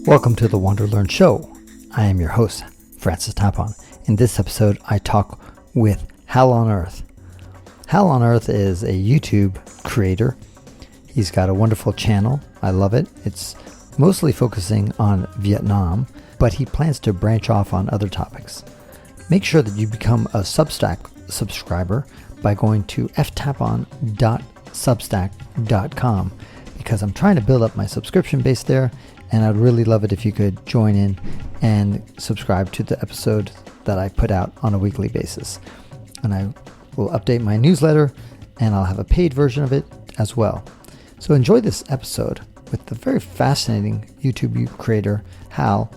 Welcome to the WanderLearn show. I am your host, Francis Tapon. In this episode, I talk with Hal on Earth. Hal on Earth is a YouTube creator. He's got a wonderful channel. I love it. It's mostly focusing on Vietnam, but he plans to branch off on other topics. Make sure that you become a Substack subscriber by going to ftapon.substack.com because I'm trying to build up my subscription base there, and I'd really love it if you could join in and subscribe to the episode that I put out on a weekly basis. And I will update my newsletter, and I'll have a paid version of it as well. So enjoy this episode with the very fascinating YouTube creator, Hal,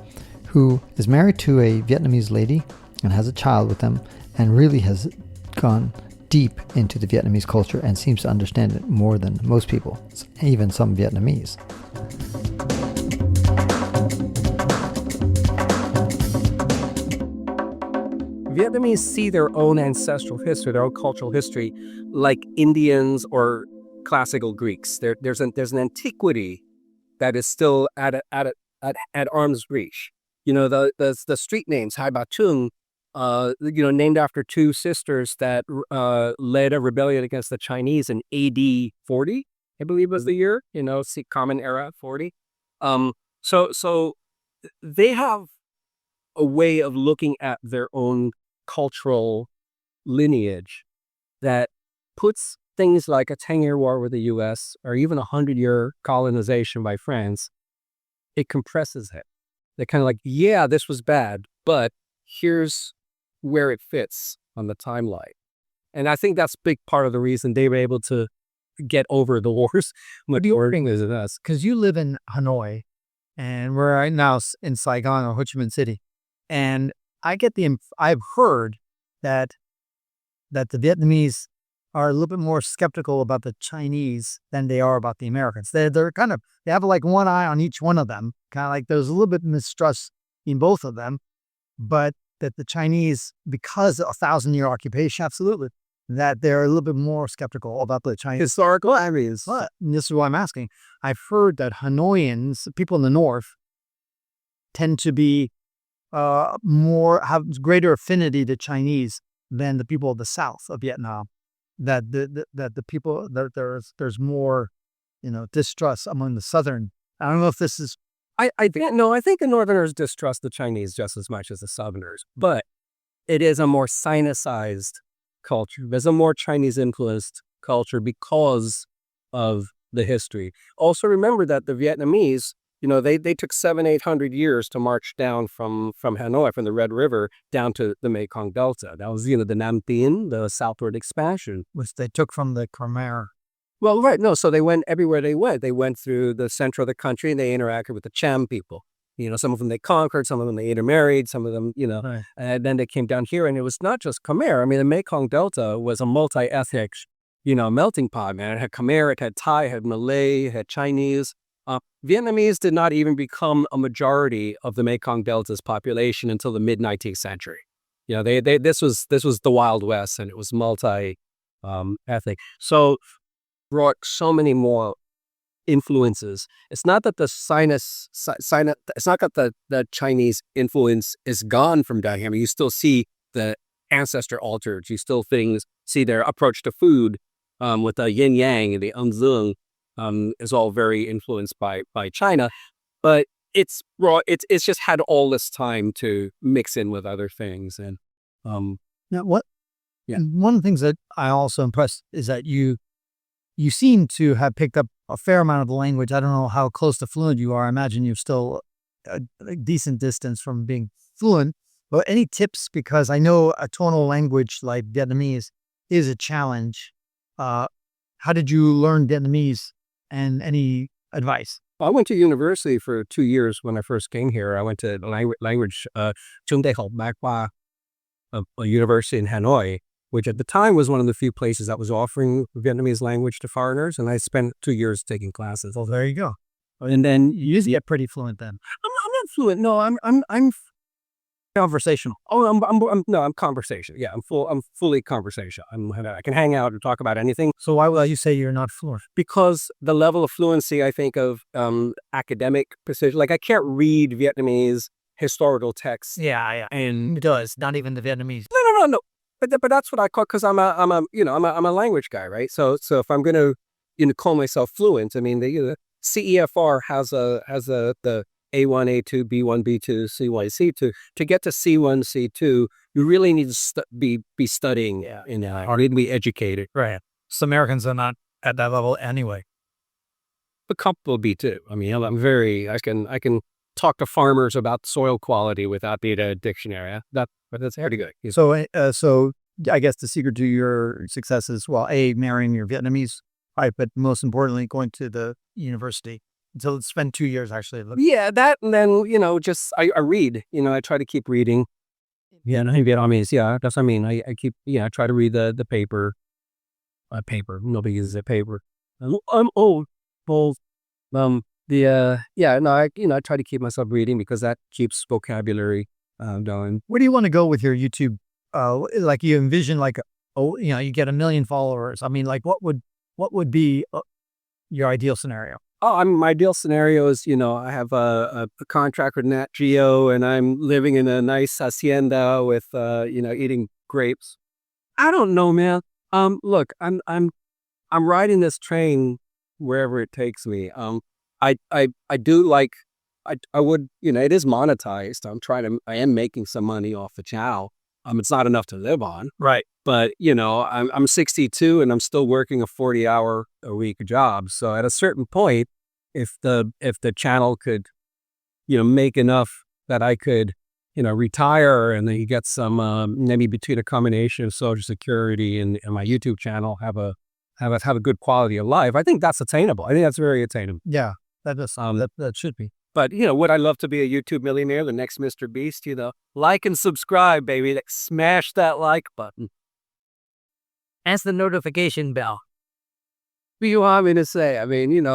who is married to a Vietnamese lady and has a child with them, and really has gone deep into the Vietnamese culture and seems to understand it more than most people, even some Vietnamese. Vietnamese see their own ancestral history, their own cultural history, like Indians or classical Greeks. There's an antiquity that is still at arm's reach. You know, the street names, Hai Ba Tung, named after two sisters that led a rebellion against the Chinese in AD 40, I believe was the year. Common Era 40. So they have a way of looking at their own cultural lineage that puts things like a 10-year war with the U.S. or even a 100-year colonization by France. It compresses it. They're kind of like, yeah, this was bad, but here's where it fits on the timeline. And I think that's a big part of the reason they were able to get over the wars much more than us. Because you live in Hanoi, and we're right now in Saigon or Ho Chi Minh City. And I've heard that the Vietnamese are a little bit more skeptical about the Chinese than they are about the Americans. They have like one eye on each one of them. Kind of like there's a little bit of mistrust in both of them, but that the Chinese, because of 1,000-year occupation, absolutely, that they're a little bit more skeptical about the Chinese Historical areas. But this is why I'm asking. I've heard that Hanoians, people in the north, tend to be have greater affinity to Chinese than the people of the south of Vietnam. That the people that there's more, distrust among the southern. I don't know if this is. I think the Northerners distrust the Chinese just as much as the Southerners, but it is a more Sinicized culture. There's a more Chinese-influenced culture because of the history. Also, remember that the Vietnamese, they took 700-800 years to march down from Hanoi, from the Red River, down to the Mekong Delta. That was, the Nam Dinh, the southward expansion. Which they took from the Khmer. Well, right. No, so they went everywhere they went. They went through the center of the country and they interacted with the Cham people. Some of them they conquered, some of them they intermarried, some of them, Right. And then they came down here, and it was not just Khmer. I mean, the Mekong Delta was a multi-ethnic, melting pot, man. It had Khmer, it had Thai, it had Malay, it had Chinese. Vietnamese did not even become a majority of the Mekong Delta's population until the mid-19th century. This was the Wild West, and it was multi-ethnic. So brought so many more influences. It's not that it's not that the Chinese influence is gone from down here. I mean, you still see the ancestor altars. You still see their approach to food with the yin yang and the umzung. Is all very influenced by China, but it's just had all this time to mix in with other things. And Now, one of the things that I also impressed is that you seem to have picked up a fair amount of the language. I don't know how close to fluent you are. I imagine you're still a decent distance from being fluent. But any tips? Because I know a tonal language like Vietnamese is a challenge. How did you learn Vietnamese? And any advice? I went to university for 2 years when I first came here. I went to language Trung Đại học Bách Khoa, a university in Hanoi, which at the time was one of the few places that was offering Vietnamese language to foreigners. And I spent 2 years taking classes. Well, there you go. And then You get pretty fluent then. I'm not fluent. No, conversational. Oh, I'm conversation. Yeah, I'm fully conversation. I can hang out and talk about anything So why would you say you're not fluent? because the level of fluency, I think, of academic precision. Like I can't read Vietnamese historical texts. Yeah. And it does. Not even the Vietnamese. No. But that's what I call because I'm a language guy, right? So if I'm gonna call myself fluent, I mean the CEFR has the A1, A2, B1, B2, C1, C2. To get to C1, C2, you really need to be studying, or need to be educated. Right. Some Americans are not at that level anyway. But comfortable B2. I mean, I can talk to farmers about soil quality without being a dictionary. But that's pretty good. So I guess the secret to your success is, well, A, marrying your Vietnamese wife, but most importantly, going to the university. So spend 2 years actually. Yeah, that, and then, just, I read, I try to keep reading. Yeah, and Vietnamese, yeah, that's what I mean. I keep, I try to read the paper. Nobody uses a paper. I'm old. I try to keep myself reading because that keeps vocabulary going. Where do you want to go with your YouTube? Like you envision you get 1 million followers. I mean, like what would be your ideal scenario? Oh, my ideal scenario is, I have a contract with Nat Geo and I'm living in a nice hacienda with, eating grapes. I don't know, man. Look, I'm riding this train wherever it takes me. I do like, I would, it is monetized. I am making some money off the channel. It's not enough to live on. Right. But, I'm 62 and I'm still working a 40-hour a week job. So at a certain point, if the channel could, make enough that I could, retire and then you get some, maybe between a combination of Social Security and my YouTube channel, have a good quality of life. I think that's attainable. I think that's very attainable. Yeah, that does. That should be. But, would I love to be a YouTube millionaire, the next Mr. Beast? Like and subscribe, baby. Like, smash that like button. As the notification bell. What do you want me to say? I mean,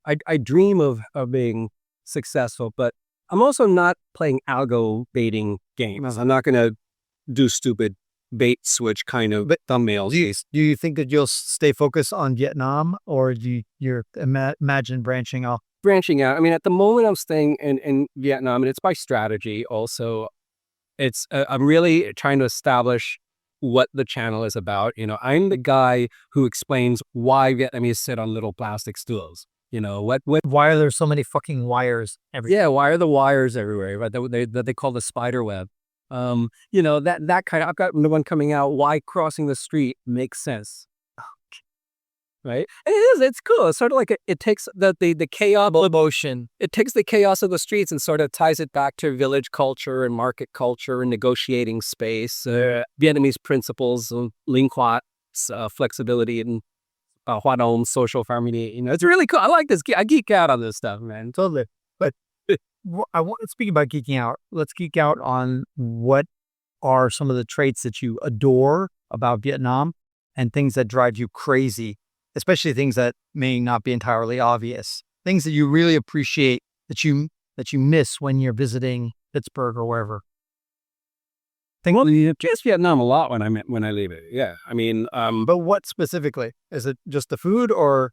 I dream of being successful, but I'm also not playing algo baiting games. I'm not going to do stupid bait switch kind of thumbnails. Do you think that you'll stay focused on Vietnam, or do you're imagine branching off? Branching out. I mean, at the moment I'm staying in Vietnam, and it's by strategy. Also, I'm really trying to establish what the channel is about. I'm the guy who explains why Vietnamese sit on little plastic stools. Why are there so many fucking wires everywhere? Yeah, why are the wires everywhere? Right, that they call the spider web. That kind of. I've got the one coming out. Why crossing the street makes sense. Right? And it is. It's cool. It's sort of like it takes the chaos emotion. It takes the chaos of the streets and sort of ties it back to village culture and market culture and negotiating space, Vietnamese principles of linh hoạt, flexibility, and Hoa Dong, social harmony. It's really cool. I like this. I geek out on this stuff, man. Totally. But speaking about geeking out, let's geek out on what are some of the traits that you adore about Vietnam and things that drive you crazy, especially things that may not be entirely obvious, things that you really appreciate that you miss when you're visiting Pittsburgh or wherever. Well, just Vietnam a lot when I leave it. Yeah, I mean, but what specifically? Is it just the food, or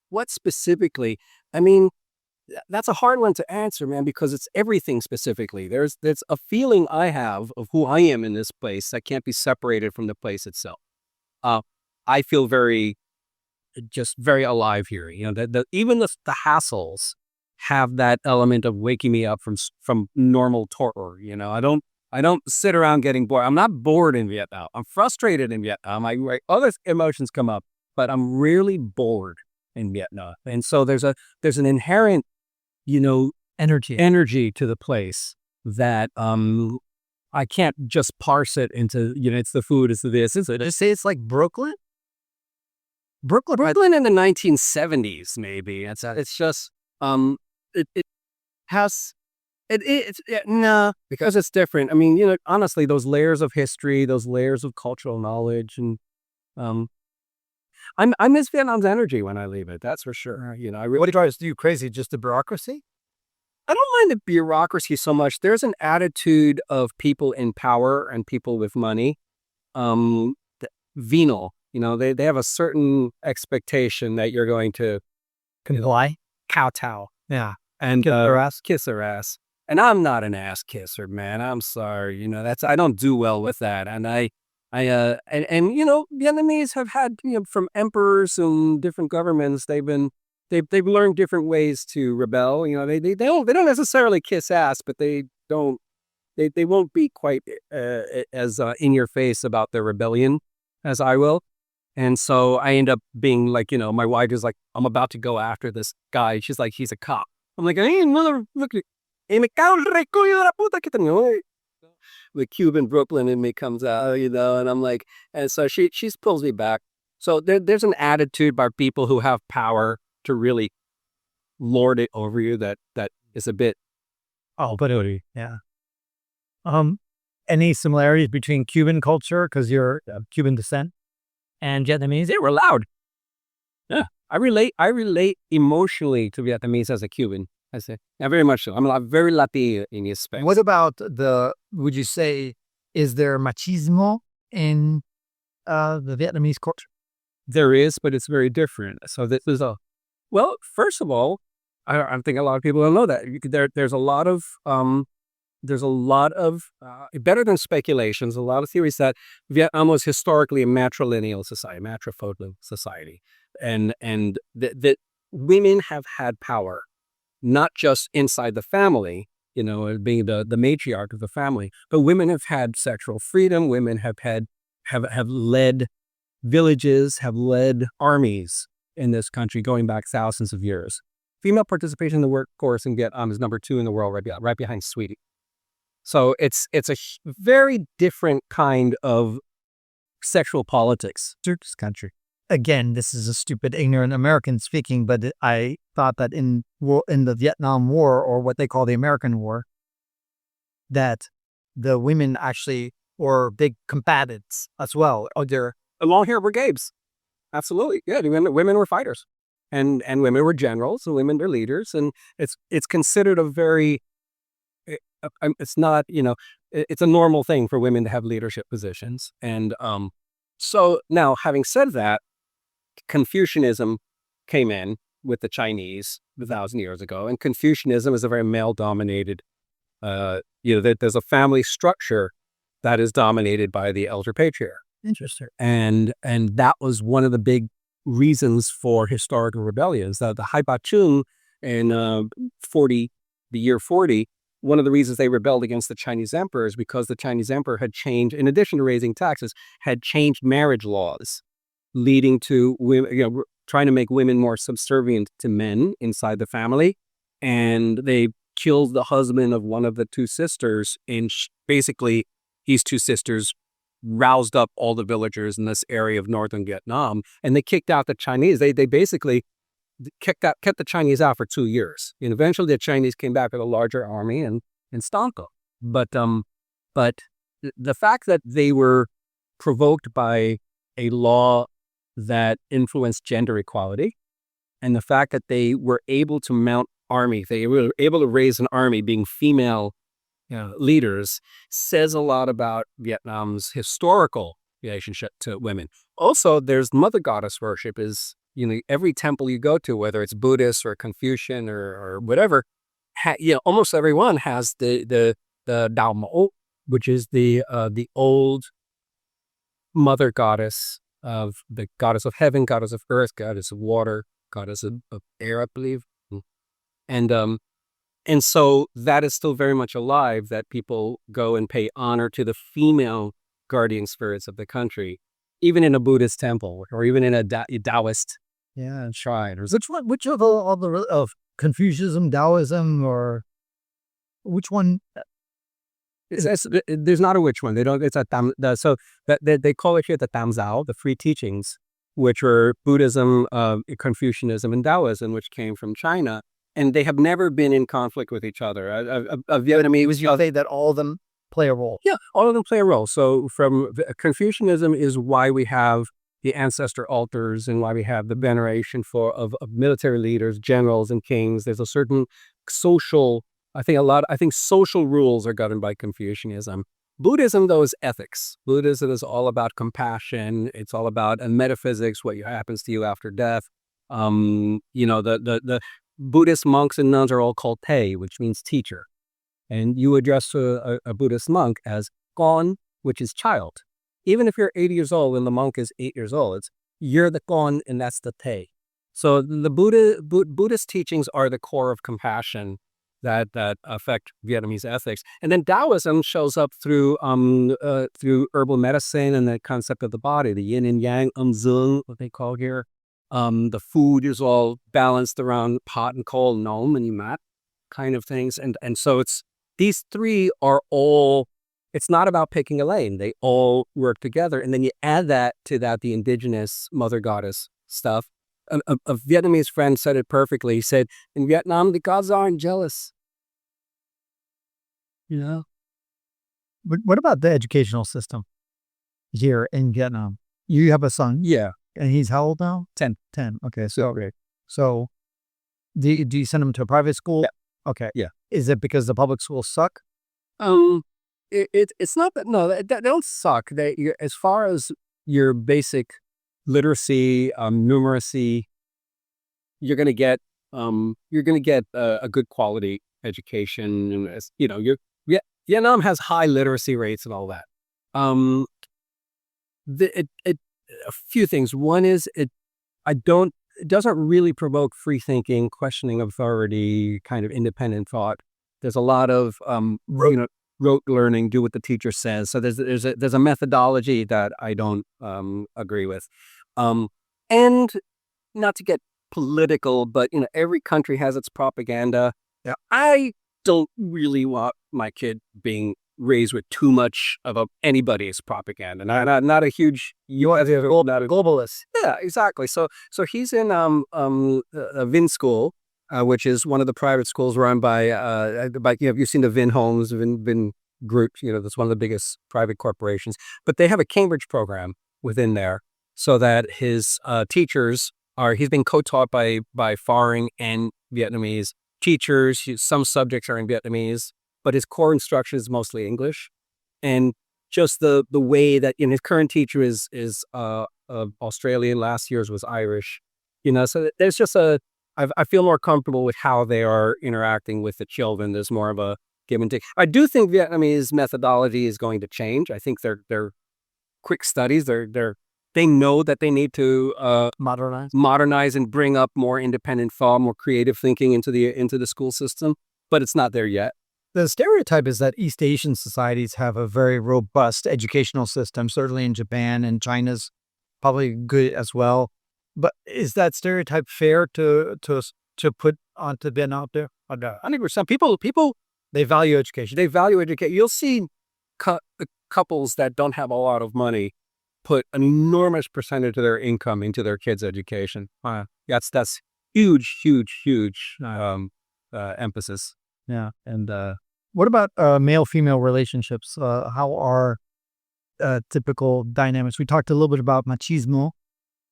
what specifically? I mean, that's a hard one to answer, man, because it's everything specifically. There's a feeling I have of who I am in this place that can't be separated from the place itself. I feel very alive here. Even the hassles have that element of waking me up from normal torpor. I don't sit around getting bored. I'm not bored in Vietnam. I'm frustrated in Vietnam. Other emotions come up, but I'm rarely bored in Vietnam. And so there's an inherent, energy to the place that I can't just parse it into, it's the food, it's the this, it's it. Just say it's like Brooklyn? Brooklyn in the 1970s, maybe. It's just it has. No, because it's different. I mean, honestly, those layers of history, those layers of cultural knowledge, and I miss Vietnam's energy when I leave it. That's for sure. What drives you crazy? Just the bureaucracy? I don't mind the bureaucracy so much. There's an attitude of people in power and people with money, venal. They have a certain expectation that you're going to Comply. kowtow Yeah. and Kiss their ass. kiss their ass. And I'm not an ass kisser, man. I'm sorry. I don't do well with that. And Vietnamese have had, from emperors and different governments, they've learned different ways to rebel. They don't necessarily kiss ass, but they won't be quite as in your face about their rebellion as I will. And so I end up being like, my wife is like, I'm about to go after this guy. She's like, he's a cop. I'm like, hey, motherfucker. Me cago en el recuello de la puta que tengo. The Cuban Brooklyn in me comes out, and I'm like, and so she pulls me back. So there's an attitude by people who have power to really lord it over you that is a bit. Oh, but yeah. Any similarities between Cuban culture, because you're of Cuban descent, and Vietnamese? They were loud. Yeah, I relate emotionally to Vietnamese as a Cuban. I say, yeah, very much so. I'm very Latino in this space. What about would you say, is there machismo in the Vietnamese culture? There is, but it's very different. So this is well, first of all, I think a lot of people don't know that. There's a lot of better than speculations, a lot of theories that Vietnam was historically a matrilineal society, and that women have had power, not just inside the family, being the matriarch of the family, but women have had sexual freedom. Women have led villages, have led armies in this country going back thousands of years. Female participation in the workforce in Vietnam is number 2 in the world, right behind Sweden. So it's a very different kind of sexual politics. This country. Again, this is a stupid, ignorant American speaking, but I thought that in the Vietnam War, or what they call the American War, that the women actually were big combatants as well. They're long hair brigades. Absolutely. Yeah, women were fighters. And women were generals, and women were leaders. And it's considered a very, it's not, it's a normal thing for women to have leadership positions. And so now, having said that, Confucianism came in with the Chinese 1,000 years ago, and Confucianism is a very male-dominated. There's a family structure that is dominated by the elder patriarch. Interesting. And that was one of the big reasons for historical rebellions. The Hai Ba Chung in the year 40. One of the reasons they rebelled against the Chinese emperor is because the Chinese emperor had changed, in addition to raising taxes, had changed marriage laws, leading to women, trying to make women more subservient to men inside the family. And they killed the husband of one of the 2 sisters. And basically, these 2 sisters roused up all the villagers in this area of northern Vietnam, and they kicked out the Chinese. They basically kept the Chinese out for 2 years. And eventually, the Chinese came back with a larger army and stomped them. But the fact that they were provoked by a law that influenced gender equality, and the fact that they were able to mount army, they were able to raise an army being female leaders, says a lot about Vietnam's historical relationship to women. Also, there's mother goddess worship. Is every temple you go to, whether it's Buddhist or Confucian or whatever, almost everyone has the Dao Mo, which is the old mother goddess of the goddess of heaven, goddess of earth, goddess of water, goddess of air, I believe. And so that is still very much alive, that people go and pay honor to the female guardian spirits of the country, even in a Buddhist temple or even in a Taoist shrine. Which of all of Confucianism, Taoism, or which one? There's not a which one. They don't. It's a so that they call it here the Tam Zao, the three teachings, which were Buddhism, Confucianism, and Taoism, which came from China, and they have never been in conflict with each other. A Vietnamese, was you say that all of them play a role? Yeah, all of them play a role. So from Confucianism is why we have the ancestor altars and why we have the veneration of military leaders, generals, and kings. There's a certain social I think social rules are governed by Confucianism. Buddhism, though, is ethics. Buddhism is all about compassion. It's all about metaphysics, what happens to you after death. The Buddhist monks and nuns are all called Te, which means teacher. And you address a Buddhist monk as Gon, which is child. Even if you're 80 years old and the monk is 8 years old, you're the Gon and that's the Te. So the Buddhist teachings are the core of compassion that affect Vietnamese ethics. And then Taoism shows up through herbal medicine and the concept of the body, the yin and yang, zung, what they call here. The food is all balanced around pot and coal, nom and mat kind of things. And so these three are all, it's not about picking a lane. They all work together. And then you add to that the indigenous mother goddess stuff. A Vietnamese friend said it perfectly. He said, in Vietnam, the gods aren't jealous. But what about the educational system here in Vietnam? You have a son. Yeah. And he's how old now? 10. 10. Okay. So do you send him to a private school? Yeah. Okay. Yeah. Is it because the public schools suck? It's not that, no, they don't suck. As far as your basic literacy, numeracy, you're going to get a good quality education. And Vietnam has high literacy rates and all that. A few things. One is it doesn't really provoke free thinking, questioning authority, kind of independent thought. There's a lot of rote learning, do what the teacher says. So there's a methodology that I don't agree with. And not to get political, but every country has its propaganda. Yeah. I don't really want my kid being raised with too much of anybody's propaganda. Not a huge globalist. Yeah, exactly. So he's in a Vin school, which is one of the private schools run by you've seen the Vin Homes, Vin Group. That's one of the biggest private corporations. But they have a Cambridge program within there, so that his teachers he's been co-taught by foreign and Vietnamese teachers. Some subjects are in Vietnamese, but his core instruction is mostly English. And just the way that his current teacher is Australian, last year's was Irish. So there's just I feel more comfortable with how they are interacting with the children. There's more of a give and take. I do think Vietnamese methodology is going to change. I think they're quick studies. They know that they need to modernize and bring up more independent thought, more creative thinking into the school system, but it's not there yet. The stereotype is that East Asian societies have a very robust educational system, certainly in Japan, and China's probably good as well. But is that stereotype fair to put onto Ben out there? 100%. People they value education. You'll see couples that don't have a lot of money put an enormous percentage of their income into their kids' education. That's huge emphasis. Yeah. And what about male-female relationships? How are typical dynamics? We talked a little bit about machismo,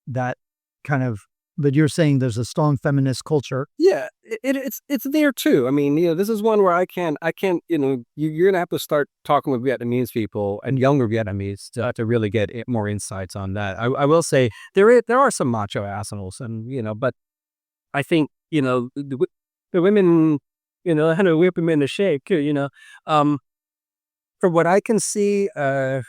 that kind of, but you're saying there's a strong feminist culture. Yeah, it's there too. I mean, this is one where I can't. You're gonna have to start talking with Vietnamese people and younger Vietnamese to really get more insights on that. I will say there are some macho assholes, and but I think the women how to whip them into shape too. From what I can see, I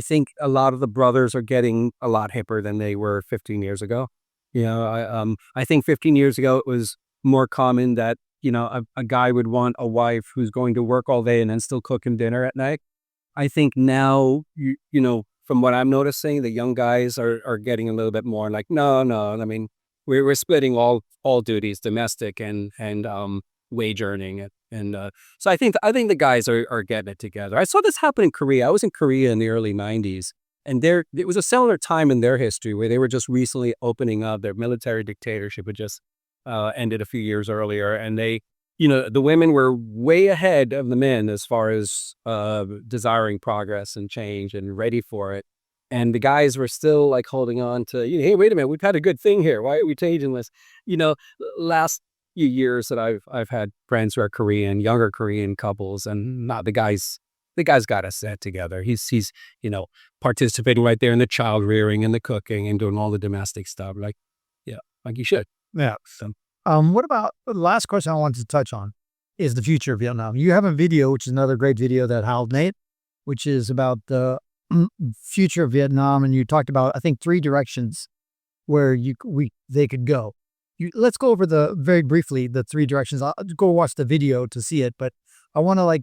think a lot of the brothers are getting a lot hipper than they were 15 years ago. I think 15 years ago it was more common that a guy would want a wife who's going to work all day and then still cook him dinner at night. I think now from what I'm noticing, the young guys are getting a little bit more like no. I mean, we're splitting all duties, domestic and wage earning. And so I think the guys are getting it together. I saw this happen in Korea. I was in Korea in the early 90s. And it was a similar time in their history where they were just recently opening up. Their military dictatorship had just ended a few years earlier. And they, the women were way ahead of the men as far as desiring progress and change and ready for it. And the guys were still like holding on to, hey, wait a minute, we've had a good thing here. Why are we changing this? Last years that I've had friends who are Korean, younger Korean couples, and not the guy's got a set together. He's participating right there in the child rearing and the cooking and doing all the domestic stuff. Like, yeah, like you should. Yeah. So, What about the last question I wanted to touch on is the future of Vietnam. You have a video, which is another great video that Hal made, which is about the future of Vietnam, and you talked about, I think, 3 directions where they could go. Let's go over very briefly the 3 directions. I'll go watch the video to see it, but I want to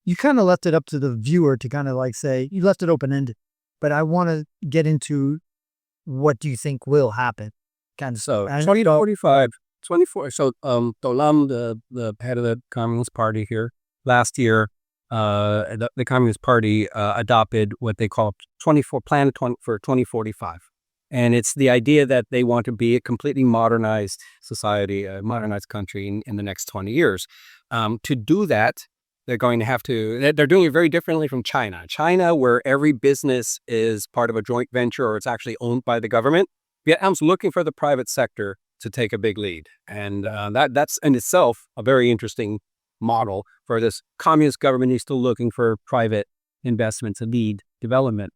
you kind of left it up to the viewer to kind of say, you left it open-ended, but I want to get into what do you think will happen. Kind of. So 2045, 24. So To Lam, the head of the Communist Party here, last year, the Communist Party adopted what they call plan for 2045. And it's the idea that they want to be a completely modernized society, a modernized country in the next 20 years. To do that, they're going to have to, they're doing it very differently from China. China, where every business is part of a joint venture or it's actually owned by the government, Vietnam's looking for the private sector to take a big lead. And that's in itself a very interesting model for this communist government. He's still looking for private investment to lead development.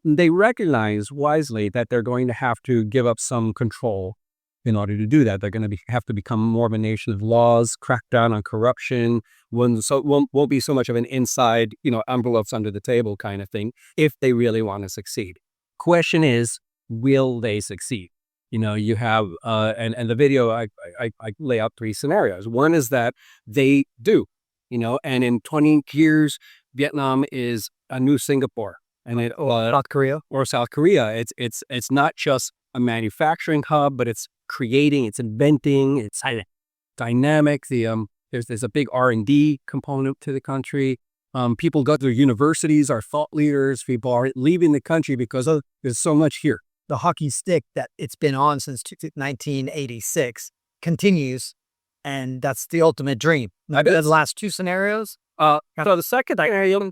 They recognize wisely that they're going to have to give up some control in order to do that. They're going to have to become more of a nation of laws, crack down on corruption, won't be so much of an inside, envelopes under the table kind of thing if they really want to succeed. Question is, will they succeed? You have, and the video, I lay out 3 scenarios. One is that they do, and in 20 years, Vietnam is a new Singapore. And South Korea or South Korea. It's not just a manufacturing hub, but it's creating, it's inventing, it's dynamic. There's a big R&D component to the country. People go to universities, are thought leaders. People are leaving the country because there's so much here. The hockey stick that it's been on since 1986 continues, and that's the ultimate dream. The last 2 scenarios. So the second scenario is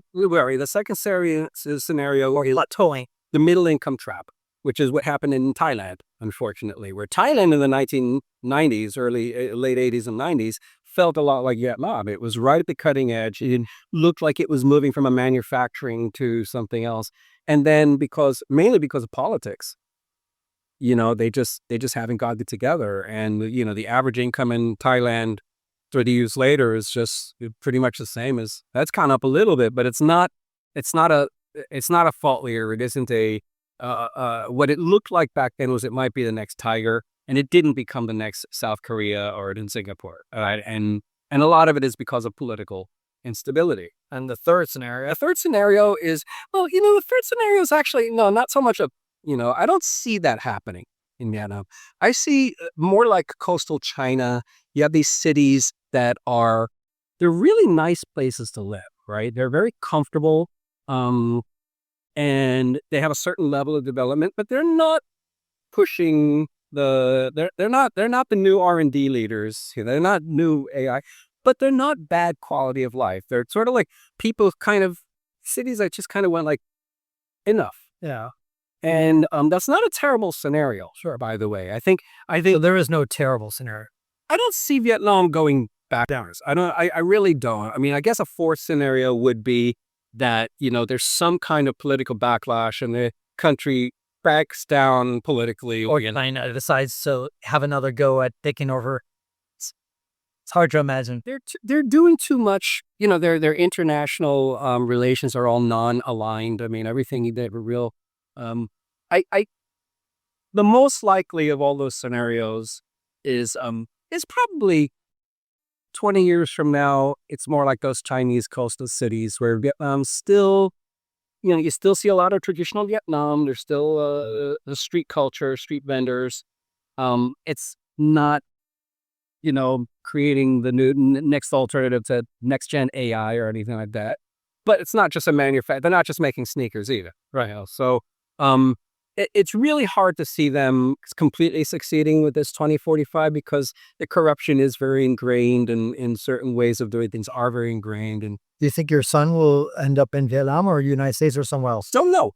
plateauing, the middle income trap, which is what happened in Thailand, unfortunately, where Thailand in the 1990s, late 80s and 90s, felt a lot like Vietnam. It was right at the cutting edge. It looked like it was moving from a manufacturing to something else. And then mainly because of politics, they just haven't got it together. And, the average income in Thailand 30 years later is just pretty much the same as that's gone up a little bit, but it's not a fault leader. It isn't what it looked like back then was it might be the next Tiger, and it didn't become the next South Korea or in Singapore. Right? And a lot of it is because of political instability. And the third scenario is, the third scenario is actually, no, not so much I don't see that happening in Vietnam. I see more like coastal China. You have these cities that they're really nice places to live, right? They're very comfortable, and they have a certain level of development, but they're not pushing they're not the new R&D leaders. They're not new AI, but they're not bad quality of life. They're sort of like cities that just kind of went like, enough. Yeah. And that's not a terrible scenario. Sure. By the way, I think so there is no terrible scenario. I don't see Vietnam going back down. I really don't. I mean, I guess a 4th scenario would be that, there's some kind of political backlash and the country cracks down politically. Or China decides to have another go at taking over. It's hard to imagine. They're doing too much. Their international relations are all non-aligned. I mean, everything they were real. The most likely of all those scenarios is probably 20 years from now. It's more like those Chinese coastal cities where Vietnam still, you still see a lot of traditional Vietnam. There's still the street culture, street vendors. It's not, creating the new next alternative to next gen AI or anything like that. But it's not just a manufacturer. They're not just making sneakers either, right? So it's really hard to see them completely succeeding with this 2045 because the corruption is very ingrained and in certain ways of doing things are very ingrained. And do you think your son will end up in Vietnam or United States or somewhere else? Don't know.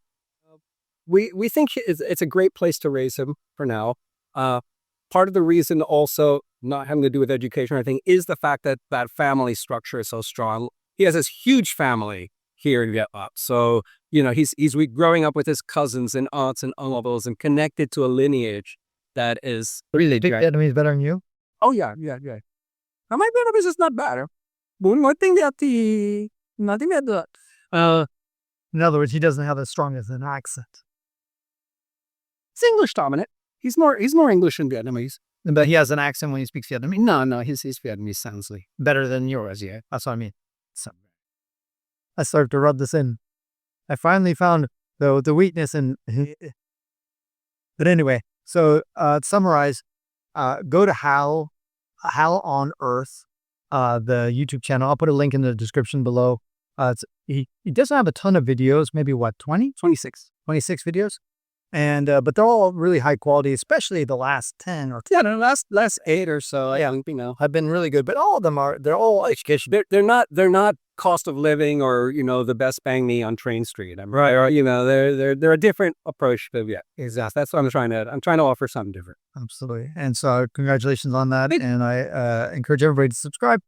We think it's a great place to raise him for now. Part of the reason also not having to do with education or anything, is the fact that that family structure is so strong. He has this huge family here in Vietnam. So, he's growing up with his cousins and aunts and uncles and connected to a lineage that is really Speak Vietnamese better than you? Oh, yeah. My Vietnamese is not bad. Nothing that. In other words, he doesn't have as strong as an accent. It's English dominant. He's more English than Vietnamese. But he has an accent when he speaks Vietnamese. No, his Vietnamese sounds like Better than yours, yeah. That's what I mean. So, I started to rub this in. I finally found the weakness in. But anyway, so to summarize, go to How on Earth, the YouTube channel. I'll put a link in the description below. He doesn't have a ton of videos, maybe 20? 26 videos. And but they're all really high quality, especially the last 10 or the last 8 or so. Yeah, have been really good. But all of them they're all education. They're not cost of living or the best bang me on Train Street. Right. Or they're a different approach to exactly. That's what I'm trying to offer something different. Absolutely. And so congratulations on that. And I encourage everybody to subscribe.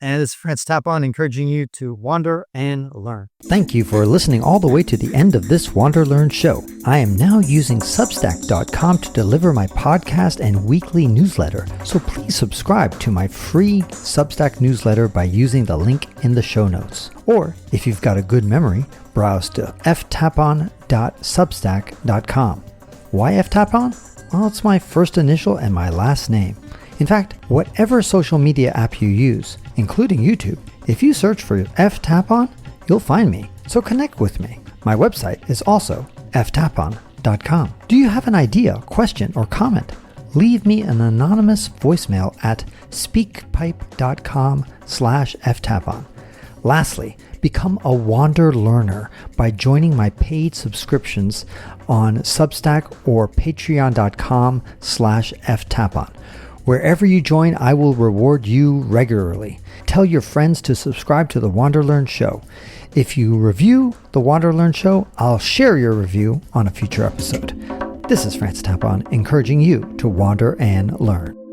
And this is Francis Tapon encouraging you to wander and learn. Thank you for listening all the way to the end of this WanderLearn show. I am now using Substack.com to deliver my podcast and weekly newsletter, so please subscribe to my free Substack newsletter by using the link in the show notes. Or, if you've got a good memory, browse to ftapon.substack.com. Why ftapon? Well, it's my first initial and my last name. In fact, whatever social media app you use, including YouTube, if you search for ftapon, you'll find me. So connect with me. My website is also ftapon.com. Do you have an idea, question, or comment? Leave me an anonymous voicemail at speakpipe.com/ftapon. Lastly, become a WanderLearner by joining my paid subscriptions on Substack or patreon.com/ftapon. Wherever you join, I will reward you regularly. Tell your friends to subscribe to the WanderLearn Show. If you review the WanderLearn Show, I'll share your review on a future episode. This is Francis Tapon, encouraging you to wander and learn.